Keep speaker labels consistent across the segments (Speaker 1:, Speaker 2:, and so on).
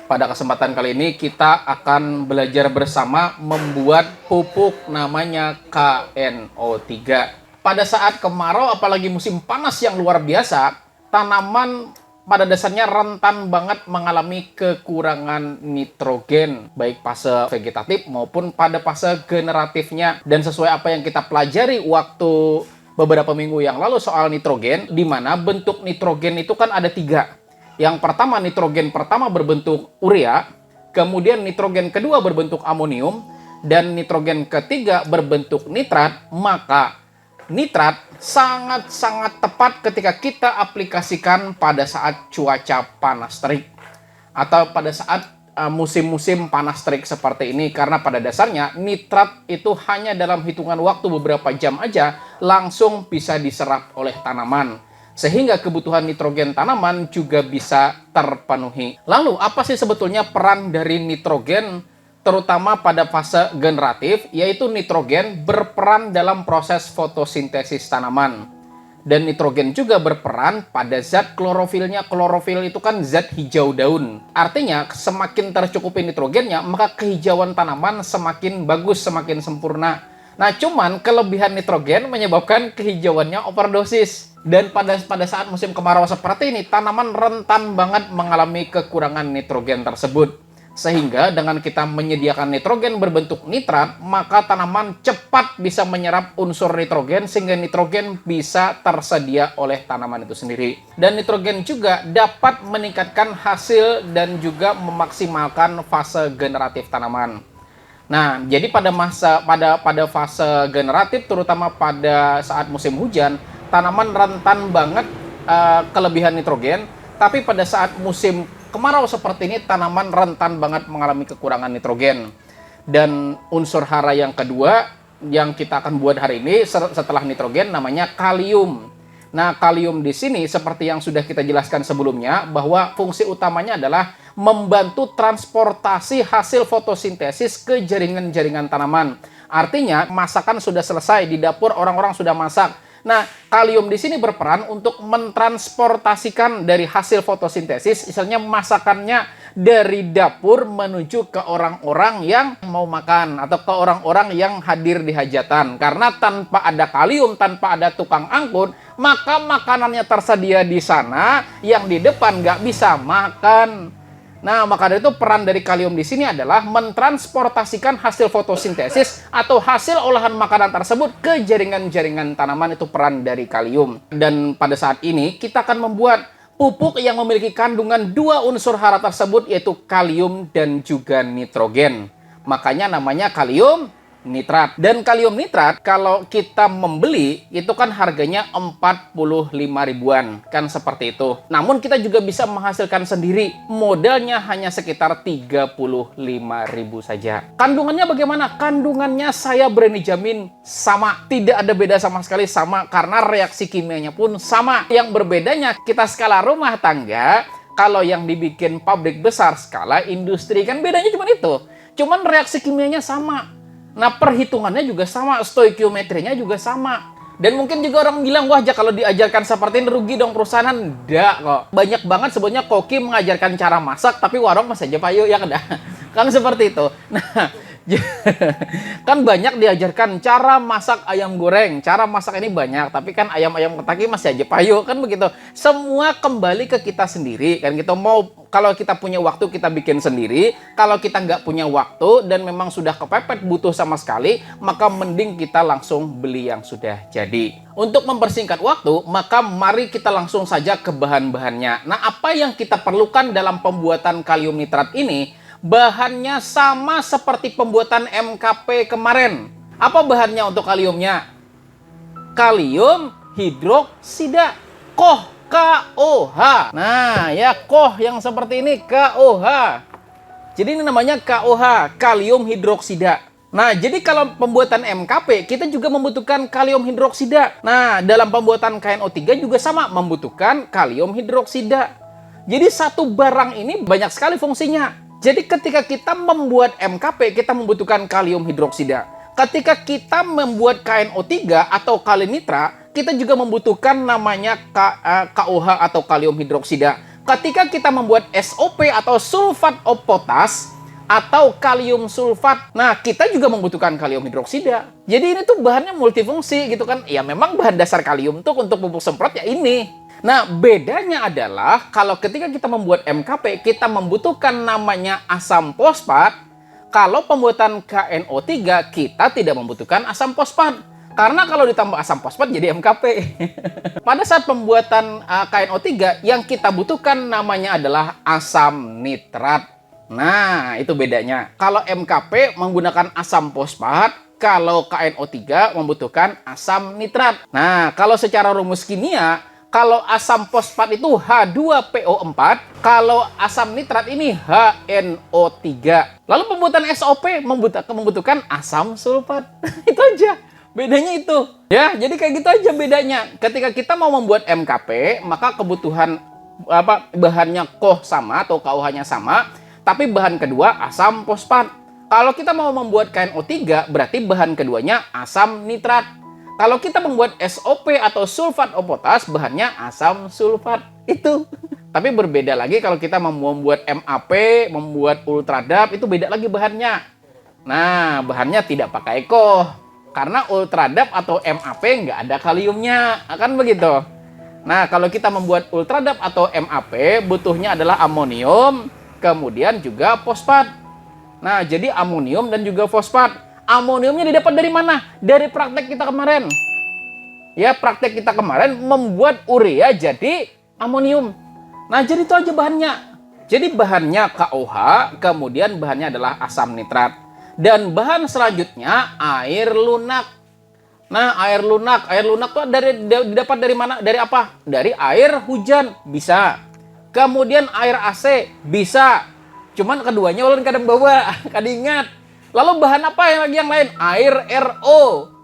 Speaker 1: Pada kesempatan kali ini kita akan belajar bersama membuat pupuk namanya KNO3. Pada saat kemarau apalagi musim panas yang luar biasa, tanaman pada dasarnya rentan banget mengalami kekurangan nitrogen, baik fase vegetatif maupun pada fase generatifnya. Dan sesuai apa yang kita pelajari waktu beberapa minggu yang lalu soal nitrogen, di mana bentuk nitrogen itu kan ada 3. Yang pertama, nitrogen pertama berbentuk urea, kemudian nitrogen kedua berbentuk amonium, dan nitrogen ketiga berbentuk nitrat. Maka nitrat sangat-sangat tepat ketika kita aplikasikan pada saat cuaca panas terik atau pada saat musim-musim panas terik seperti ini, karena pada dasarnya nitrat itu hanya dalam hitungan waktu beberapa jam aja langsung bisa diserap oleh tanaman, sehingga kebutuhan nitrogen tanaman juga bisa terpenuhi. Lalu apa sih sebetulnya peran dari nitrogen terutama pada fase generatif, yaitu nitrogen berperan dalam proses fotosintesis tanaman. Dan nitrogen juga berperan pada zat klorofilnya. Klorofil itu kan zat hijau daun. Artinya semakin tercukupi nitrogennya, maka kehijauan tanaman semakin bagus, semakin sempurna. Nah, cuman kelebihan nitrogen menyebabkan kehijauannya overdosis. Dan pada saat musim kemarau seperti ini, tanaman rentan banget mengalami kekurangan nitrogen tersebut. Sehingga dengan kita menyediakan nitrogen berbentuk nitrat, maka tanaman cepat bisa menyerap unsur nitrogen sehingga nitrogen bisa tersedia oleh tanaman itu sendiri. Dan nitrogen juga dapat meningkatkan hasil dan juga memaksimalkan fase generatif tanaman. Nah, jadi pada fase generatif, terutama pada saat musim hujan, tanaman rentan banget kelebihan nitrogen. Tapi pada saat musim kemarau seperti ini, tanaman rentan banget mengalami kekurangan nitrogen. Dan unsur hara yang kedua yang kita akan buat hari ini setelah nitrogen namanya kalium. Nah, kalium di sini seperti yang sudah kita jelaskan sebelumnya, bahwa fungsi utamanya adalah membantu transportasi hasil fotosintesis ke jaringan-jaringan tanaman. Artinya, masakan sudah selesai di dapur, orang-orang sudah masak. Nah, kalium di sini berperan untuk mentransportasikan dari hasil fotosintesis, misalnya masakannya dari dapur menuju ke orang-orang yang mau makan atau ke orang-orang yang hadir di hajatan. Karena tanpa ada kalium, tanpa ada tukang angkut, maka makanannya tersedia di sana, yang di depan nggak bisa makan. Nah, maka dari itu peran dari kalium di sini adalah mentransportasikan hasil fotosintesis atau hasil olahan makanan tersebut ke jaringan-jaringan tanaman. Itu peran dari kalium. Dan pada saat ini kita akan membuat pupuk yang memiliki kandungan 2 unsur hara tersebut, yaitu kalium dan juga nitrogen. Makanya namanya kalium nitrat. Dan kalium nitrat kalau kita membeli itu kan harganya 45 ribuan, kan seperti itu. Namun kita juga bisa menghasilkan sendiri. Modalnya hanya sekitar 35 ribu saja. Kandungannya bagaimana? Kandungannya saya berani jamin sama. Tidak ada beda sama sekali, sama, karena reaksi kimianya pun sama. Yang berbedanya kita skala rumah tangga, kalau yang dibikin pabrik besar, skala industri, kan bedanya cuma itu. Cuman reaksi kimianya sama. Nah, perhitungannya juga sama, stoikiometrinya juga sama. Dan mungkin juga orang bilang, wah, kalau diajarkan seperti ini rugi dong perusahaan. Enggak kok. Banyak banget sebenarnya koki mengajarkan cara masak, tapi warung masih aja payu, ya kan? Kan seperti itu. Nah, kan banyak diajarkan cara masak ayam goreng, cara masak ini banyak, tapi kan ayam-ayam ketaki masih aja payu, kan begitu. Semua kembali ke kita sendiri, kan kita mau, kalau kita punya waktu kita bikin sendiri, kalau kita nggak punya waktu dan memang sudah kepepet butuh sama sekali, maka mending kita langsung beli yang sudah jadi. Untuk mempersingkat waktu, maka mari kita langsung saja ke bahan-bahannya. Nah, apa yang kita perlukan dalam pembuatan kalium nitrat ini? Bahannya sama seperti pembuatan MKP kemarin. Apa bahannya untuk kaliumnya? Kalium hidroksida, KOH. Nah, ya, KOH yang seperti ini, KOH. Jadi ini namanya KOH, kalium hidroksida. Nah, jadi kalau pembuatan MKP, kita juga membutuhkan kalium hidroksida. Nah, dalam pembuatan KNO3 juga sama, membutuhkan kalium hidroksida. Jadi satu barang ini banyak sekali fungsinya. Jadi ketika kita membuat MKP, kita membutuhkan kalium hidroksida. Ketika kita membuat KNO3 atau kalinitra, kita juga membutuhkan namanya KOH atau kalium hidroksida. ketika kita membuat SOP atau sulfat of potas atau kalium sulfat, nah kita juga membutuhkan kalium hidroksida. Jadi ini tuh bahannya multifungsi gitu kan. Ya memang bahan dasar kalium tuh untuk pupuk semprot ya ini. Nah bedanya adalah kalau ketika kita membuat MKP, kita membutuhkan namanya asam fosfat. Kalau pembuatan KNO3 kita tidak membutuhkan asam fosfat. Karena kalau ditambah asam fosfat jadi MKP. Pada saat pembuatan KNO3 yang kita butuhkan namanya adalah asam nitrat. Nah, itu bedanya. Kalau MKP menggunakan asam fosfat, kalau KNO3 membutuhkan asam nitrat. Nah, kalau secara rumus kimia, kalau asam fosfat itu H2PO4, kalau asam nitrat ini HNO3. Lalu pembuatan SOP membutuhkan asam sulfat. Itu aja. Bedanya itu. Ya, jadi kayak gitu aja bedanya. Ketika kita mau membuat MKP, maka kebutuhan bahannya sama atau KOH-nya sama, tapi bahan kedua asam fosfat. Kalau kita mau membuat KNO3, berarti bahan keduanya asam nitrat. Kalau kita membuat SOP atau sulfat of potas, bahannya asam sulfat. Itu. Tapi berbeda lagi kalau kita membuat MAP, membuat ultradap, itu beda lagi bahannya. Nah, bahannya tidak pakai ECO. Karena ultradap atau MAP nggak ada kaliumnya. Akan begitu. Nah, kalau kita membuat ultradap atau MAP, butuhnya adalah amonium, kemudian juga fosfat. Nah, jadi amonium dan juga fosfat. Amoniumnya didapat dari mana? Dari praktek kita kemarin. Ya, praktek kita kemarin membuat urea jadi amonium. Nah, jadi itu aja bahannya. Jadi bahannya KOH, kemudian bahannya adalah asam nitrat. Dan bahan selanjutnya air lunak. Nah, air lunak itu didapat dari mana? Dari apa? Dari air hujan, bisa. Kemudian air AC, bisa. Cuman keduanya ulun kadang bawa, kadang ingat. Lalu bahan apa yang lain? Air RO.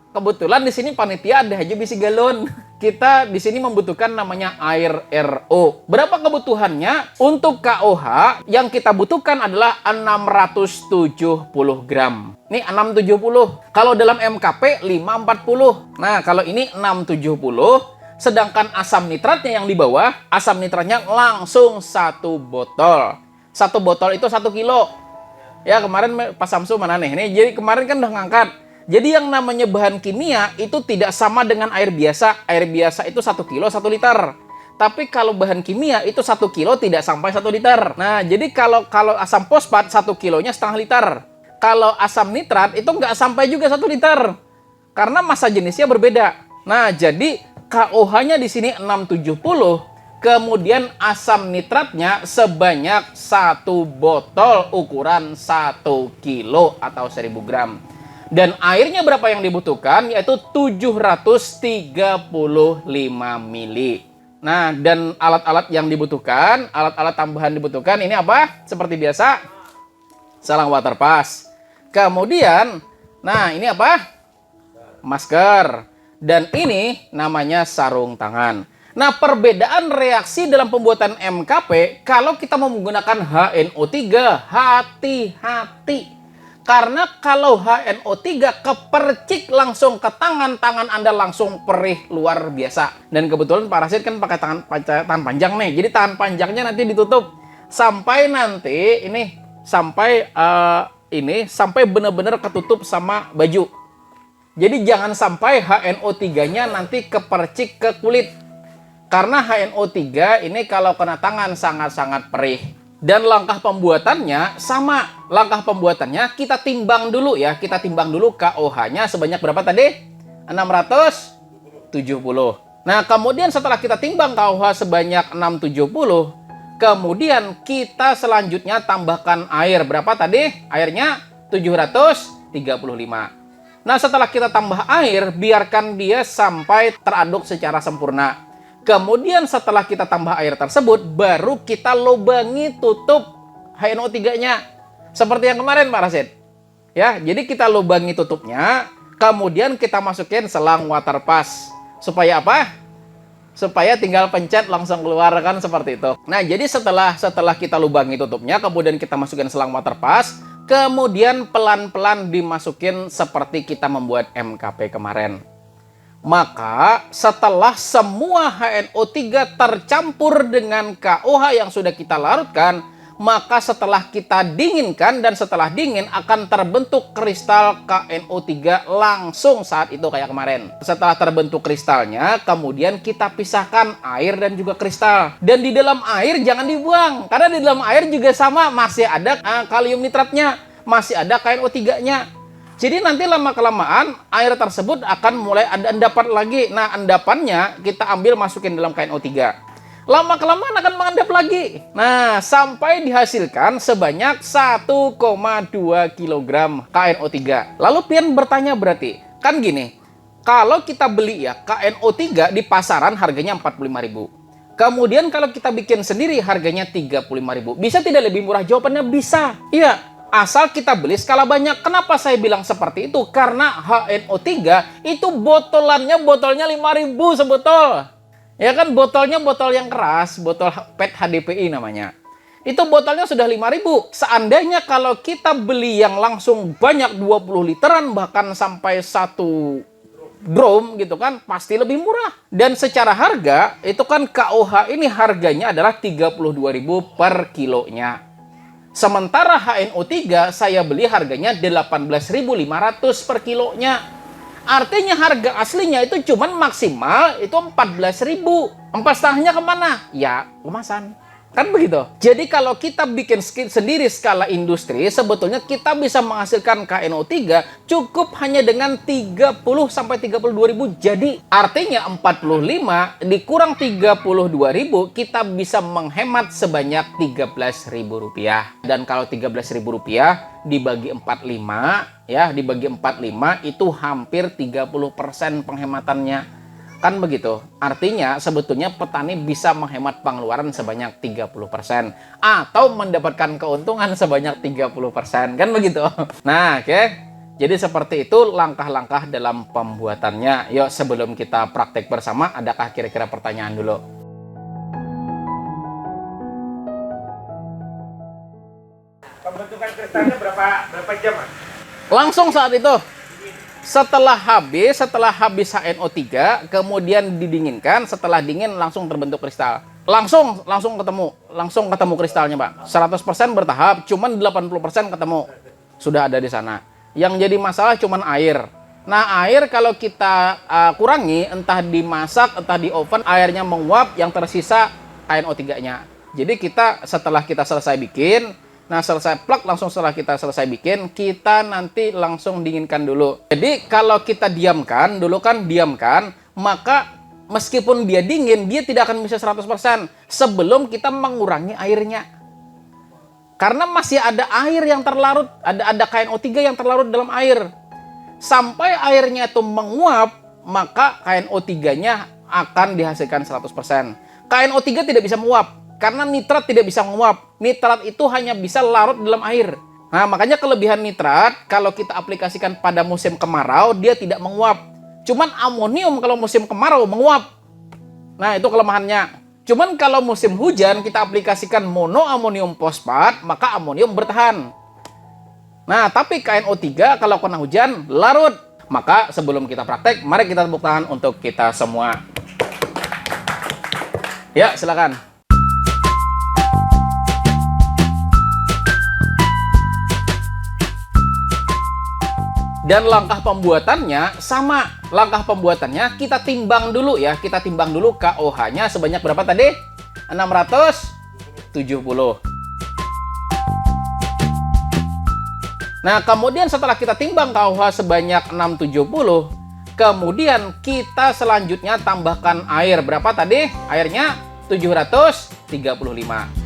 Speaker 1: Kebetulan di sini panitia ada aja bisi galon. Kita di sini membutuhkan namanya air RO. Berapa kebutuhannya? Untuk KOH yang kita butuhkan adalah 670 gram. Ini 670. Kalau dalam MKP 540. Nah, kalau ini 670. Sedangkan asam nitratnya yang di bawah, asam nitratnya langsung 1 botol. 1 botol itu 1 kilo. Ya, kemarin Pak Samsu mana nih? Ini jadi kemarin kan udah ngangkat. Jadi yang namanya bahan kimia itu tidak sama dengan air biasa. Air biasa itu 1 kilo 1 liter. Tapi kalau bahan kimia itu 1 kilo tidak sampai 1 liter. Nah, jadi kalau asam fosfat 1 kilonya setengah liter. Kalau asam nitrat itu nggak sampai juga 1 liter. Karena massa jenisnya berbeda. Nah, jadi KOH-nya di sini 670. Kemudian asam nitratnya sebanyak 1 botol ukuran 1 kilo atau 1000 gram. Dan airnya berapa yang dibutuhkan? Yaitu 735 mili. Nah, dan alat-alat yang dibutuhkan, alat-alat tambahan dibutuhkan, ini apa? Seperti biasa, selang water pass. Kemudian, nah ini apa? Masker. Dan ini namanya sarung tangan. Nah, perbedaan reaksi dalam pembuatan MKP, kalau kita menggunakan HNO3, hati-hati. Karena kalau HNO3 kepercik langsung ke tangan Anda langsung perih luar biasa. Dan kebetulan Pak Rasid kan pakai tangan panjang nih. Jadi tangan panjangnya nanti ditutup. Sampai nanti, sampai benar-benar ketutup sama baju. Jadi jangan sampai HNO3-nya nanti kepercik ke kulit. Karena HNO3 ini kalau kena tangan sangat-sangat perih. Dan langkah pembuatannya sama. Langkah pembuatannya kita timbang dulu ya. Kita timbang dulu KOH-nya sebanyak berapa tadi? 670. Nah, kemudian setelah kita timbang KOH sebanyak 670, kemudian kita selanjutnya tambahkan air. Berapa tadi? Airnya 735. Nah, setelah kita tambah air, biarkan dia sampai teraduk secara sempurna. Kemudian setelah kita tambah air tersebut, baru kita lubangi tutup HNO3-nya. Seperti yang kemarin Pak Rasid. Ya, jadi kita lubangi tutupnya, kemudian kita masukin selang water pass. Supaya apa? Supaya tinggal pencet langsung keluar kan seperti itu. Nah, jadi setelah kita lubangi tutupnya, kemudian kita masukin selang water pass, kemudian pelan-pelan dimasukin seperti kita membuat MKP kemarin. Maka setelah semua HNO3 tercampur dengan KOH yang sudah kita larutkan, maka setelah kita dinginkan dan setelah dingin akan terbentuk kristal KNO3 langsung saat itu kayak kemarin. Setelah terbentuk kristalnya, kemudian kita pisahkan air dan juga kristal. Dan di dalam air jangan dibuang, karena di dalam air juga sama, masih ada kalium nitratnya, masih ada KNO3-nya. Jadi nanti lama-kelamaan air tersebut akan mulai ada endapan lagi. Nah, endapannya kita ambil masukin dalam KNO3. Lama-kelamaan akan mengendap lagi. Nah, sampai dihasilkan sebanyak 1,2 kg KNO3. Lalu pian bertanya berarti, kan gini, kalau kita beli ya KNO3 di pasaran harganya 45.000. Kemudian kalau kita bikin sendiri harganya 35.000. Bisa tidak lebih murah? Jawabannya bisa. Iya, asal kita beli skala banyak. Kenapa saya bilang seperti itu? Karena HNO3 itu botolnya 5.000 sebetulnya. Ya kan, botolnya botol yang keras, botol PET HDPI namanya. Itu botolnya sudah 5.000. Seandainya kalau kita beli yang langsung banyak 20 literan bahkan sampai 1 drum gitu kan, pasti lebih murah. Dan secara harga itu kan KOH ini harganya adalah 32.000 per kilonya. Sementara HNO3 saya beli harganya 18.500 per kilonya. Artinya harga aslinya itu cuman maksimal itu 14.000. 4,5-nya kemana? Ya, kemasan. Kan begitu. Jadi kalau kita bikin sendiri skala industri, sebetulnya kita bisa menghasilkan KNO3 cukup hanya dengan 30 sampai 32.000. Jadi artinya 45 dikurang 32.000 kita bisa menghemat sebanyak Rp13.000. Dan kalau Rp13.000 dibagi 45 ya, dibagi 45 itu hampir 30% penghematannya. Kan begitu. Artinya sebetulnya petani bisa menghemat pengeluaran sebanyak 30% atau mendapatkan keuntungan sebanyak 30%. Kan begitu. Nah, oke. Jadi seperti itu langkah-langkah dalam pembuatannya. Yuk, sebelum kita praktek bersama, adakah kira-kira pertanyaan dulu?
Speaker 2: Pembentukan kristalnya berapa jam, Mas?
Speaker 1: Langsung saat itu. Setelah habis HNO3, kemudian didinginkan, setelah dingin langsung terbentuk kristal. Langsung ketemu kristalnya, Pak. 100% bertahap, cuman 80% ketemu. Sudah ada di sana. Yang jadi masalah cuman air. Nah, air kalau kita kurangi, entah dimasak, entah di oven, airnya menguap, yang tersisa KNO3-nya. Jadi setelah kita selesai bikin, nah, selesai plak, langsung setelah kita selesai bikin, kita nanti langsung dinginkan dulu. Jadi, kalau kita diamkan, maka meskipun dia dingin, dia tidak akan bisa 100% sebelum kita mengurangi airnya. Karena masih ada air yang terlarut, ada KNO3 yang terlarut dalam air. Sampai airnya itu menguap, maka KNO3-nya akan dihasilkan 100%. KNO3 tidak bisa menguap. Karena nitrat tidak bisa menguap. Nitrat itu hanya bisa larut dalam air. Nah, makanya kelebihan nitrat, kalau kita aplikasikan pada musim kemarau, dia tidak menguap. Cuman amonium kalau musim kemarau menguap. Nah, itu kelemahannya. Cuman kalau musim hujan, kita aplikasikan monoamonium fosfat, maka amonium bertahan. Nah, tapi KNO3 kalau kena hujan, larut. Maka sebelum kita praktek, mari kita tepuk tangan untuk kita semua. Ya, silakan. Dan langkah pembuatannya sama. Langkah pembuatannya kita timbang dulu ya. Kita timbang dulu KOH-nya sebanyak berapa tadi? 670. Nah, kemudian setelah kita timbang KOH sebanyak 670, kemudian kita selanjutnya tambahkan air. Berapa tadi? Airnya 735.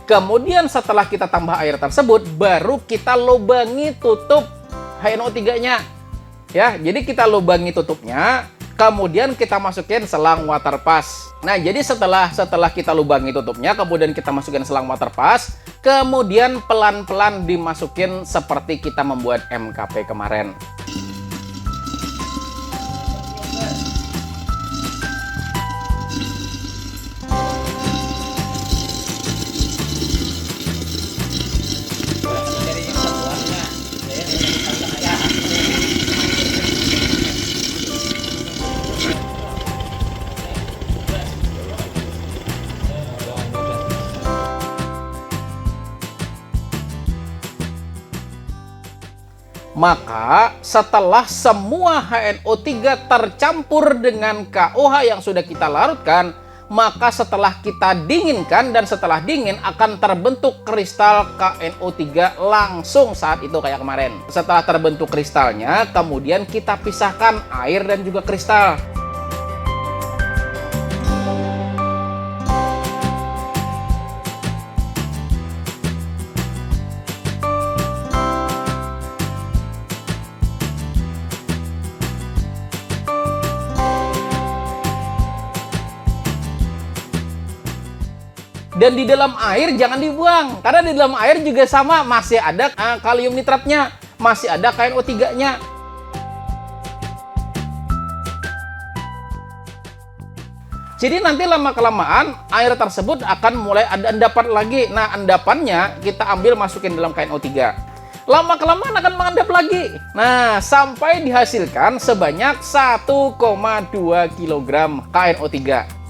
Speaker 1: Kemudian setelah kita tambah air tersebut, baru kita lubangi tutup HNO3-nya. Ya, jadi kita lubangi tutupnya, kemudian kita masukin selang water pass. Nah, jadi setelah kita lubangi tutupnya, kemudian kita masukin selang water pass, kemudian pelan-pelan dimasukin seperti kita membuat MKP kemarin. Maka setelah semua HNO3 tercampur dengan KOH yang sudah kita larutkan, maka setelah kita dinginkan dan setelah dingin akan terbentuk kristal KNO3 langsung saat itu kayak kemarin. Setelah terbentuk kristalnya, kemudian kita pisahkan air dan juga kristal. Dan di dalam air jangan dibuang, karena di dalam air juga sama, masih ada kalium nitratnya, masih ada KNO3-nya. Jadi nanti lama-kelamaan air tersebut akan mulai ada endapan lagi. Nah, endapannya kita ambil masukin dalam KNO3. Lama-kelamaan akan mengendap lagi. Nah, sampai dihasilkan sebanyak 1,2 kg KNO3.